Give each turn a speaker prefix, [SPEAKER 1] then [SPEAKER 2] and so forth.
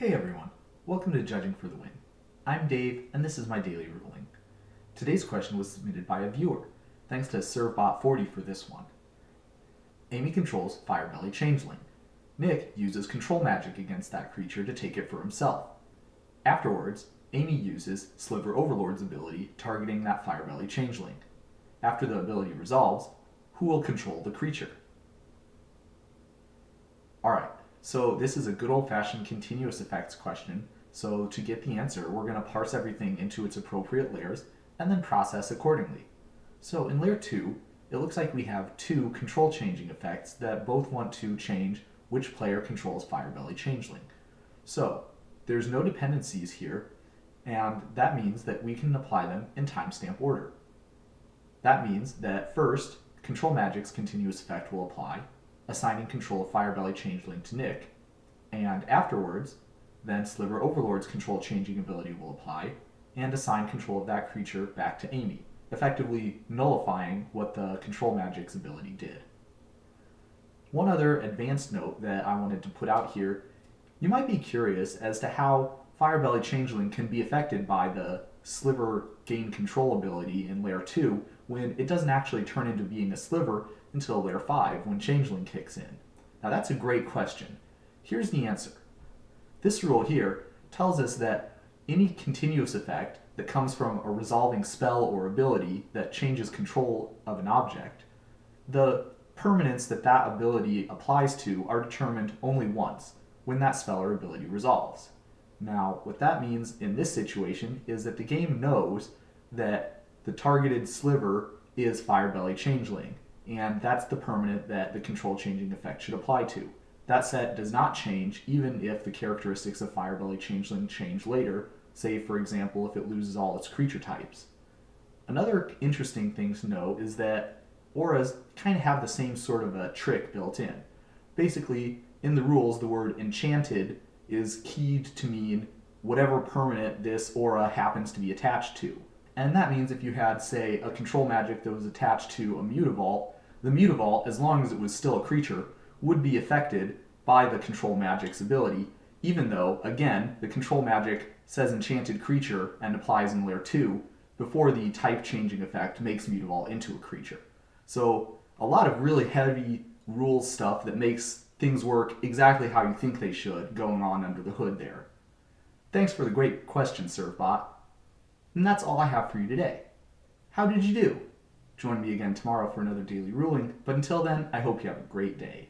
[SPEAKER 1] Hey everyone, welcome to Judging for the Win. I'm Dave, and this is my daily ruling. Today's question was submitted by a viewer. Thanks to ServBot40 for this one. Amy controls Firebelly Changeling. Nick uses control magic against that creature to take it for himself. Afterwards, Amy uses Sliver Overlord's ability targeting that Firebelly Changeling. After the ability resolves, who will control the creature? Alright, so this is a good old-fashioned continuous effects question. So to get the answer, we're going to parse everything into its appropriate layers and then process accordingly. So in layer 2, it looks like we have two control changing effects that both want to change which player controls Firebelly Changeling. So there's no dependencies here, and that means that we can apply them in timestamp order. That means that first, Control Magic's continuous effect will apply, assigning control of Firebelly Changeling to Nick, and afterwards, then Sliver Overlord's control changing ability will apply, and assign control of that creature back to Amy, effectively nullifying what the Control Magic's ability did. One other advanced note that I wanted to put out here, you might be curious as to how Firebelly Changeling can be affected by the Sliver gain control ability in layer 2 when it doesn't actually turn into being a Sliver until layer 5 when Changeling kicks in. Now that's a great question. Here's the answer. This rule here tells us that any continuous effect that comes from a resolving spell or ability that changes control of an object, the permanents that that ability applies to are determined only once, when that spell or ability resolves. Now, what that means in this situation is that the game knows that the targeted sliver is Firebelly Changeling, and that's the permanent that the control changing effect should apply to. That set does not change even if the characteristics of Firebelly Changeling change later, say for example if it loses all its creature types. Another interesting thing to know is that auras kind of have the same sort of a trick built in. Basically, in the rules, the word enchanted is keyed to mean whatever permanent this aura happens to be attached to. And that means if you had, say, a control magic that was attached to a Mutavault, the Mutavault, as long as it was still a creature, would be affected by the control magic's ability, even though, again, the control magic says enchanted creature and applies in layer 2 before the type changing effect makes Mutavault into a creature. So a lot of really heavy rules stuff that makes things work exactly how you think they should going on under the hood there. Thanks for the great question, ServBot. And that's all I have for you today. How did you do? Join me again tomorrow for another daily ruling, but until then, I hope you have a great day.